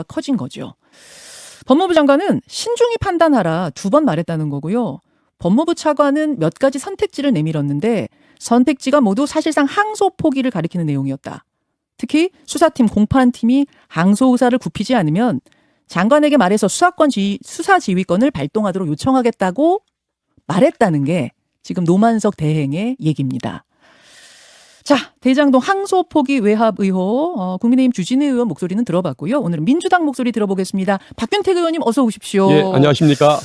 커진 거죠. 법무부 장관은 신중히 판단하라 2번 말했다는 거고요. 법무부 차관은 몇 가지 선택지를 내밀었는데 선택지가 모두 사실상 항소 포기를 가리키는 내용이었다. 특히 수사팀 공판팀이 항소 의사를 굽히지 않으면 장관에게 말해서 수사 지휘권을 발동하도록 요청하겠다고 말했다는 게 지금 노만석 대행의 얘기입니다. 자, 대장동 항소 포기 외압 의혹, 국민의힘 주진우 의원 목소리는 들어봤고요. 오늘은 민주당 목소리 들어보겠습니다. 박균택 의원님 어서 오십시오. 예, 안녕하십니까.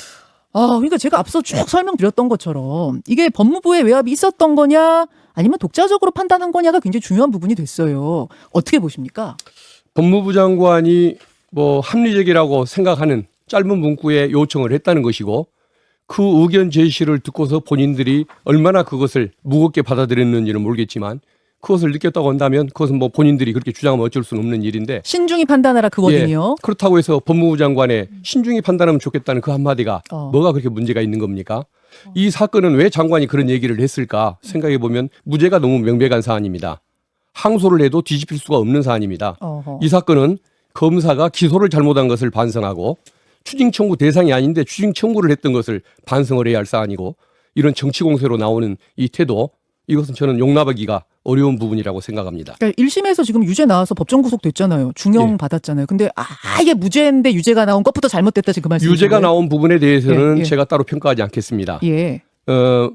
그러니까 제가 앞서 쭉 설명드렸던 것처럼 이게 법무부의 외압이 있었던 거냐 아니면 독자적으로 판단한 거냐가 굉장히 중요한 부분이 됐어요. 어떻게 보십니까? 법무부 장관이 합리적이라고 생각하는 짧은 문구에 요청을 했다는 것이고 그 의견 제시를 듣고서 본인들이 얼마나 그것을 무겁게 받아들였는지는 모르겠지만 그것을 느꼈다고 한다면 그것은 본인들이 그렇게 주장하면 어쩔 수는 없는 일인데 신중히 판단하라 그 워딩이요. 그렇다고 해서 법무부 장관의 신중히 판단하면 좋겠다는 그 한마디가 뭐가 그렇게 문제가 있는 겁니까? 이 사건은 왜 장관이 그런 얘기를 했을까 생각해 보면 무죄가 너무 명백한 사안입니다. 항소를 해도 뒤집힐 수가 없는 사안입니다. 이 사건은 검사가 기소를 잘못한 것을 반성하고 추징 청구 대상이 아닌데 추징 청구를 했던 것을 반성을 해야 할 사안이고 이런 정치 공세로 나오는 이 태도 이것은 저는 용납하기가 어려운 부분이라고 생각합니다. 그러니까 1심에서 지금 유죄 나와서 법정 구속됐잖아요. 중형 받았잖아요. 근데 아예 무죄인데 유죄가 나온 것부터 잘못됐다 지금 그 말씀이신가요? 유죄가 나온 부분에 대해서는 예. 제가 따로 평가하지 않겠습니다. 예.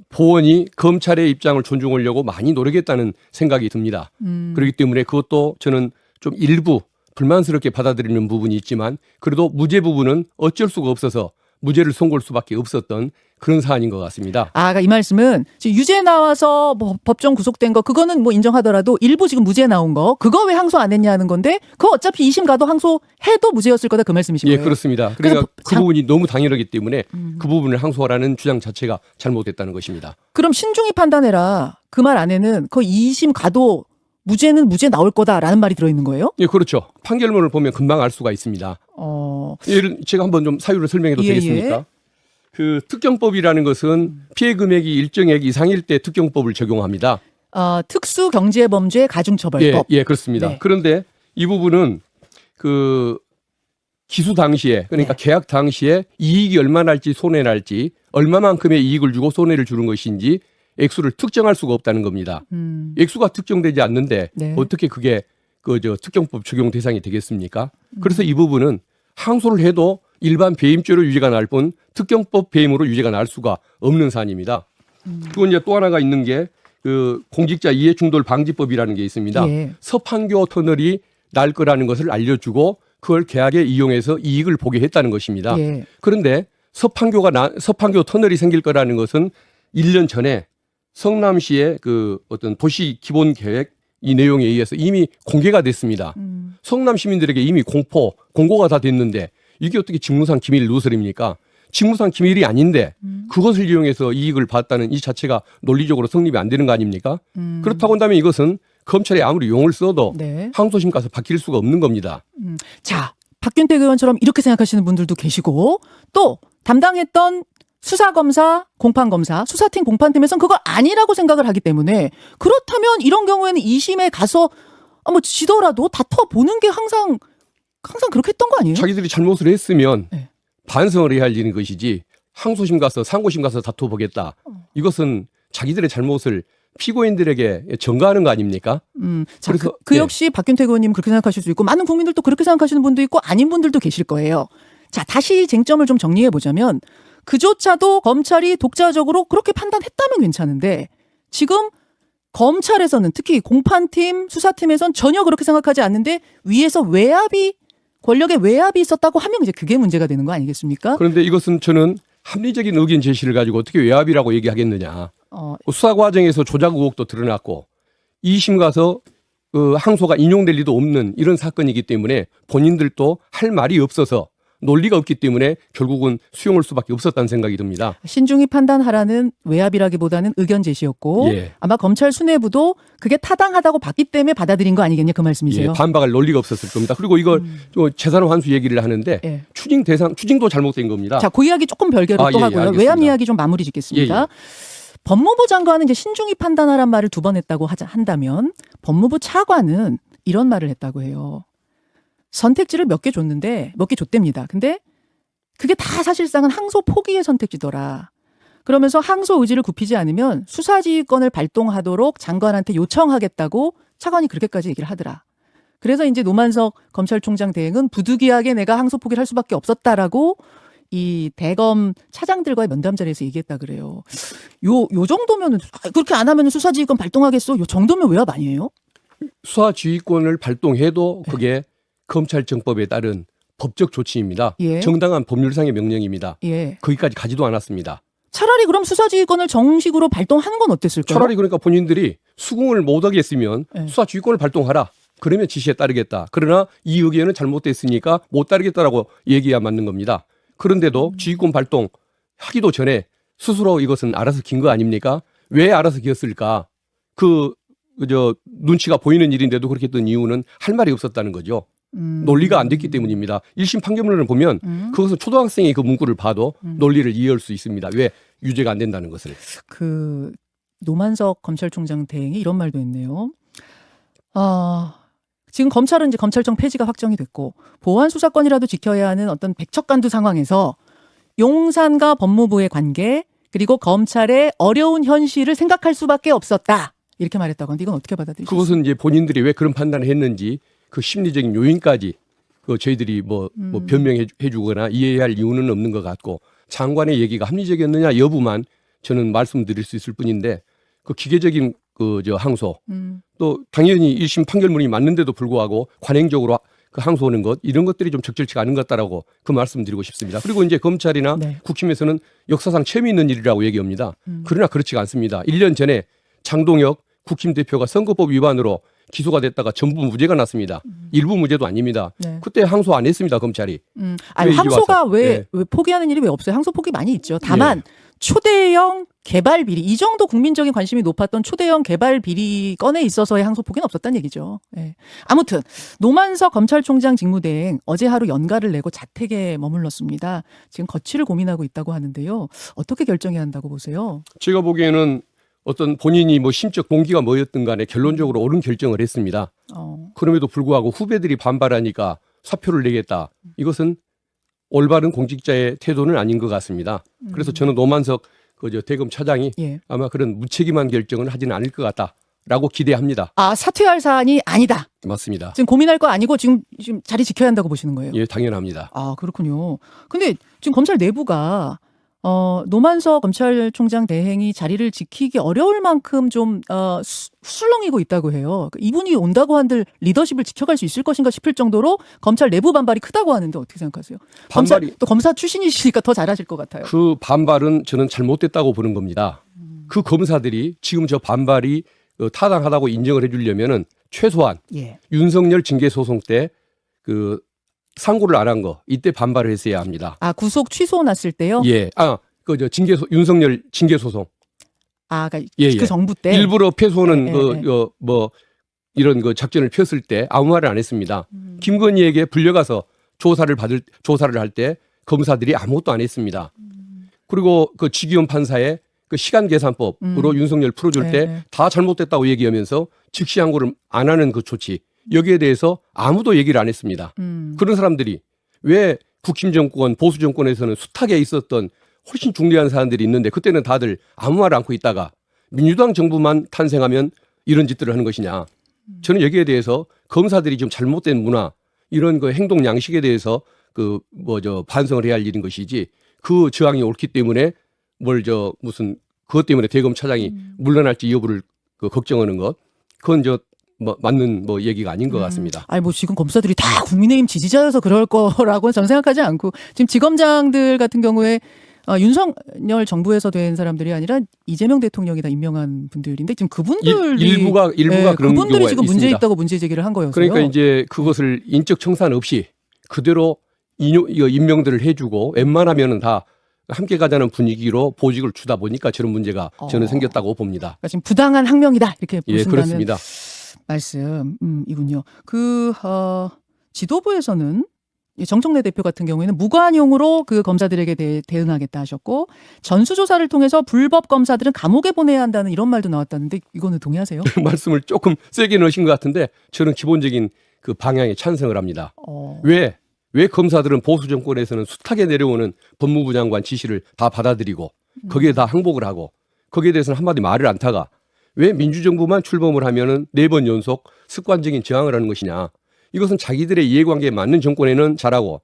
보원이 검찰의 입장을 존중하려고 많이 노력했다는 생각이 듭니다. 그렇기 때문에 그것도 저는 좀 일부 불만스럽게 받아들이는 부분이 있지만 그래도 무죄 부분은 어쩔 수가 없어서 무죄를 선고할 수밖에 없었던 그런 사안인 것 같습니다. 그러니까 이 말씀은 지금 유죄 나와서 법정 구속된 거 그거는 인정하더라도 일부 지금 무죄 나온 거 그거 왜 항소 안 했냐 하는 건데 그거 어차피 2심 가도 항소해도 무죄였을 거다 그 말씀이신 거예요. 예, 그렇습니다. 그러니까 그 부분이 너무 당연하기 때문에 그 부분을 항소하라는 주장 자체가 잘못됐다는 것입니다. 그럼 신중히 판단해라 그 말 안에는 그 2심 가도 무죄는 무죄 나올 거다라는 말이 들어있는 거예요? 예, 그렇죠. 판결문을 보면 금방 알 수가 있습니다. 제가 한번 좀 사유를 설명해도 되겠습니까? 그 특경법이라는 것은 피해 금액이 일정액 이상일 때 특경법을 적용합니다. 특수경제범죄 가중처벌법. 예, 그렇습니다. 네. 그런데 이 부분은 그 기수 당시에 그러니까 계약 당시에 이익이 얼마나 날지 손해 날지 얼마만큼의 이익을 주고 손해를 주는 것인지 액수를 특정할 수가 없다는 겁니다. 액수가 특정되지 않는데 어떻게 그게 특경법 적용 대상이 되겠습니까? 그래서 이 부분은 항소를 해도 일반 배임죄로 유죄가 날 뿐 특경법 배임으로 유죄가 날 수가 없는 사안입니다. 그건 이제 또 하나가 있는 게 그 공직자 이해충돌 방지법이라는 게 있습니다. 예. 서판교 터널이 날 거라는 것을 알려주고 그걸 계약에 이용해서 이익을 보게 했다는 것입니다. 예. 그런데 서판교 터널이 생길 거라는 것은 1년 전에 성남시의 그 어떤 도시 기본 계획 이 내용에 의해서 이미 공개가 됐습니다. 성남 시민들에게 이미 공고가 다 됐는데 이게 어떻게 직무상 기밀 누설입니까? 직무상 기밀이 아닌데 그것을 이용해서 이익을 봤다는 이 자체가 논리적으로 성립이 안 되는 거 아닙니까? 그렇다고 한다면 이것은 검찰이 아무리 용을 써도 항소심 가서 바뀔 수가 없는 겁니다. 자, 박균택 의원처럼 이렇게 생각하시는 분들도 계시고 또 담당했던 수사검사, 공판검사, 수사팀, 공판팀에서는 그거 아니라고 생각을 하기 때문에 그렇다면 이런 경우에는 2심에 가서 지더라도 다퉈보는 게 항상 그렇게 했던 거 아니에요? 자기들이 잘못을 했으면 반성을 해야 할 일인 것이지 항소심 가서 상고심 가서 다퉈보겠다. 이것은 자기들의 잘못을 피고인들에게 전가하는 거 아닙니까? 자, 그래서 그 역시 박균택 의원님 그렇게 생각하실 수 있고 많은 국민들도 그렇게 생각하시는 분도 있고 아닌 분들도 계실 거예요. 자, 다시 쟁점을 좀 정리해 보자면 그조차도 검찰이 독자적으로 그렇게 판단했다면 괜찮은데 지금 검찰에서는 특히 공판팀, 수사팀에서는 전혀 그렇게 생각하지 않는데 위에서 권력의 외압이 있었다고 하면 이제 그게 문제가 되는 거 아니겠습니까? 그런데 이것은 저는 합리적인 의견 제시를 가지고 어떻게 외압이라고 얘기하겠느냐. 수사 과정에서 조작 의혹도 드러났고 2심 가서 항소가 인용될 리도 없는 이런 사건이기 때문에 본인들도 할 말이 없어서 논리가 없기 때문에 결국은 수용할 수밖에 없었다는 생각이 듭니다. 신중히 판단하라는 외압이라기보다는 의견 제시였고 아마 검찰 수뇌부도 그게 타당하다고 봤기 때문에 받아들인 거 아니겠냐 그 말씀이세요? 반박할 논리가 없었을 겁니다. 그리고 이걸 재산 환수 얘기를 하는데 추징도 잘못된 겁니다. 자, 그 이야기 조금 별개로 또 하고요. 알겠습니다. 외압 이야기 좀 마무리 짓겠습니다. 법무부 장관은 이제 신중히 판단하란 말을 2번 했다고 한다면 법무부 차관은 이런 말을 했다고 해요. 선택지를 몇 개 줬는데 몇 개 줬답니다. 근데 그게 다 사실상은 항소 포기의 선택지더라. 그러면서 항소 의지를 굽히지 않으면 수사지휘권을 발동하도록 장관한테 요청하겠다고 차관이 그렇게까지 얘기를 하더라. 그래서 이제 노만석 검찰총장 대행은 부득이하게 내가 항소 포기를 할 수밖에 없었다라고 이 대검 차장들과의 면담 자리에서 얘기했다 그래요. 요 정도면은 그렇게 안 하면 수사지휘권 발동하겠어. 요 정도면 외압 아니에요? 수사지휘권을 발동해도 그게 검찰청법에 따른 법적 조치입니다. 예. 정당한 법률상의 명령입니다. 예. 거기까지 가지도 않았습니다. 차라리 그럼 수사지휘권을 정식으로 발동하는 건 어땠을까요? 차라리 그러니까 본인들이 수긍을 못하겠으면 네. 수사지휘권을 발동하라. 그러면 지시에 따르겠다. 그러나 이 의견은 잘못됐으니까 못 따르겠다라고 얘기해야 맞는 겁니다. 그런데도 지휘권 발동하기도 전에 스스로 이것은 알아서 긴 거 아닙니까? 왜 알아서 기었을까? 그저 눈치가 보이는 일인데도 그렇게 했던 이유는 할 말이 없었다는 거죠. 논리가 안 됐기 때문입니다. 1심 판결문을 보면 그것은 초등학생이 그 문구를 봐도 논리를 이해할 수 있습니다. 왜 유죄가 안 된다는 것을. 그 노만석 검찰총장 대행이 이런 말도 했네요. 지금 검찰은 이제 검찰청 폐지가 확정이 됐고 보안 수사권이라도 지켜야 하는 어떤 백척간두 상황에서 용산과 법무부의 관계 그리고 검찰의 어려운 현실을 생각할 수밖에 없었다. 이렇게 말했다고 하는데 이건 어떻게 받아들이세요? 그것은 이제 본인들이 왜 그런 판단을 했는지 그 심리적인 요인까지 저희들이 변명해 주거나 이해할 이유는 없는 것 같고 장관의 얘기가 합리적이었느냐 여부만 저는 말씀드릴 수 있을 뿐인데 그 기계적인 항소 또 당연히 1심 판결문이 맞는데도 불구하고 관행적으로 그 항소하는 것 이런 것들이 좀 적절치가 않은 것 같다라고 그 말씀드리고 싶습니다. 그리고 이제 검찰이나 네. 국힘에서는 역사상 처음 있는 일이라고 얘기합니다. 그러나 그렇지가 않습니다. 1년 전에 장동혁 국힘 대표가 선거법 위반으로 기소가 됐다가 전부 무죄가 났습니다. 일부 무죄도 아닙니다. 네. 그때 항소 안 했습니다, 검찰이. 아니, 이제 항소가 와서. 왜 네. 포기하는 일이 왜 없어요? 항소 포기 많이 있죠. 다만 초대형 개발 비리 이 정도 국민적인 관심이 높았던 초대형 개발 비리 건에 있어서의 항소 포기는 없었다는 얘기죠. 예. 아무튼 노만석 검찰총장 직무대행 어제 하루 연가를 내고 자택에 머물렀습니다. 지금 거취를 고민하고 있다고 하는데요. 어떻게 결정해야 한다고 보세요? 제가 보기에는 어떤 본인이 심적 동기가 뭐였든 간에 결론적으로 옳은 결정을 했습니다. 그럼에도 불구하고 후배들이 반발하니까 사표를 내겠다. 이것은 올바른 공직자의 태도는 아닌 것 같습니다. 그래서 저는 노만석 대검 차장이 아마 그런 무책임한 결정을 하지는 않을 것 같다라고 기대합니다. 사퇴할 사안이 아니다. 맞습니다. 지금 고민할 거 아니고 지금 자리 지켜야 한다고 보시는 거예요? 예, 당연합니다. 그렇군요. 근데 지금 검찰 내부가 노만석 검찰총장 대행이 자리를 지키기 어려울 만큼 좀 술렁이고 있다고 해요. 이분이 온다고 한들 리더십을 지켜갈 수 있을 것인가 싶을 정도로 검찰 내부 반발이 크다고 하는데 어떻게 생각하세요? 또 검사 출신이시니까 더 잘하실 것 같아요. 그 반발은 저는 잘못됐다고 보는 겁니다. 그 검사들이 지금 저 반발이 타당하다고 인정을 해주려면은 최소한 윤석열 징계 소송 때 상고를 안 한 거 이때 반발을 했어야 합니다. 구속 취소 났을 때요? 예. 윤석열 징계 소송. 그러니까 그 정부 때 일부러 패소는 이런 작전을 폈을 때 아무 말을 안 했습니다. 김건희에게 불려가서 조사를 할 때 검사들이 아무것도 안 했습니다. 그리고 그 지기현 판사의 그 시간 계산법으로 윤석열 풀어줄 때 다 잘못됐다고 얘기하면서 즉시 항고를 안 하는 그 조치. 여기에 대해서 아무도 얘기를 안 했습니다. 그런 사람들이 왜 국힘 정권, 보수 정권에서는 숱하게 있었던 훨씬 중대한 사람들이 있는데 그때는 다들 아무 말 않고 있다가 민주당 정부만 탄생하면 이런 짓들을 하는 것이냐. 저는 여기에 대해서 검사들이 좀 잘못된 문화, 이런 그 행동 양식에 대해서 반성을 해야 할 일인 것이지 그 저항이 옳기 때문에 그것 때문에 대검 차장이 물러날지 여부를 걱정하는 것, 그건 맞는 얘기가 아닌 것 같습니다. 지금 검사들이 다 국민의힘 지지자여서 그럴 거라고는 저는 생각하지 않고 지금 지검장들 같은 경우에 윤석열 정부에서 된 사람들이 아니라 이재명 대통령이 다 임명한 분들인데 지금 그분들이 일부가 그런 그분들이 경우가 지금 문제 있습니다. 있다고 문제 제기를 한 거여서요. 그러니까 이제 그것을 인적 청산 없이 그대로 임명들을 해주고 웬만하면은 다 함께 가자는 분위기로 보직을 주다 보니까 저런 문제가 저는 생겼다고 봅니다. 그러니까 지금 부당한 항명이다 이렇게 보신다는 그렇습니다. 말씀이군요. 지도부에서는 정청래 대표 같은 경우에는 무관용으로 그 검사들에게 대응하겠다 하셨고 전수조사를 통해서 불법 검사들은 감옥에 보내야 한다는 이런 말도 나왔다는데 이거는 동의하세요? 말씀을 조금 세게 넣으신 것 같은데 저는 기본적인 그 방향에 찬성을 합니다. 어. 왜 검사들은 보수 정권에서는 숱하게 내려오는 법무부 장관 지시를 다 받아들이고 거기에 다 항복을 하고 거기에 대해서는 한마디 말을 안 타가 왜 민주정부만 출범을 하면은 4번 연속 습관적인 저항을 하는 것이냐. 이것은 자기들의 이해관계에 맞는 정권에는 잘하고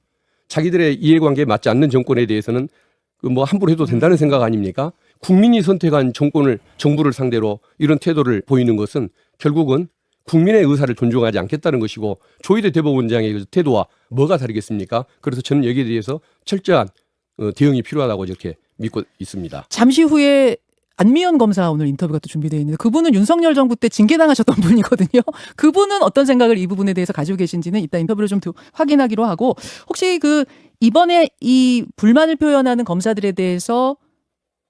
자기들의 이해관계에 맞지 않는 정권에 대해서는 그 뭐 함부로 해도 된다는 생각 아닙니까? 국민이 선택한 정부를 상대로 이런 태도를 보이는 것은 결국은 국민의 의사를 존중하지 않겠다는 것이고 조희대 대법원장의 그 태도와 뭐가 다르겠습니까? 그래서 저는 여기에 대해서 철저한 대응이 필요하다고 이렇게 믿고 있습니다. 잠시 후에 안미연 검사 오늘 인터뷰가 또 준비되어 있는데 그분은 윤석열 정부 때 징계당하셨던 분이거든요. 그분은 어떤 생각을 이 부분에 대해서 가지고 계신지는 이따 인터뷰를 좀 확인하기로 하고 혹시 그 이번에 이 불만을 표현하는 검사들에 대해서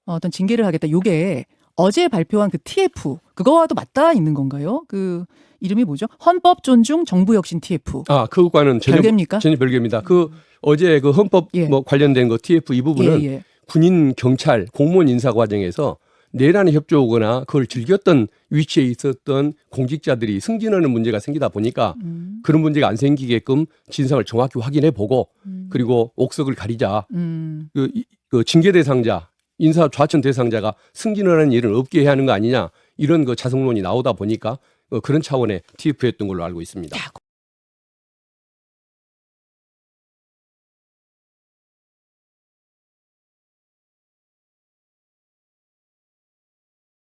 어떤 징계를 하겠다. 요게 어제 발표한 그 TF 그거와도 맞닿아 있는 건가요? 그 이름이 뭐죠? 헌법 존중 정부 혁신 TF. 아, 그것과는 별개입니까? 전혀 별개입니다. 그 어제 그 헌법 예. 뭐 관련된 거 TF 이 부분은 예, 예. 군인 경찰 공무원 인사 과정에서 내란에 협조하거나 그걸 즐겼던 위치에 있었던 공직자들이 승진하는 문제가 생기다 보니까 그런 문제가 안 생기게끔 진상을 정확히 확인해 보고 그리고 옥석을 가리자. 그 징계 대상자 인사 좌천 대상자가 승진을 하는 일은 없게 해야 하는 거 아니냐 이런 그 자성론이 나오다 보니까 그런 차원의 TF였던 걸로 알고 있습니다.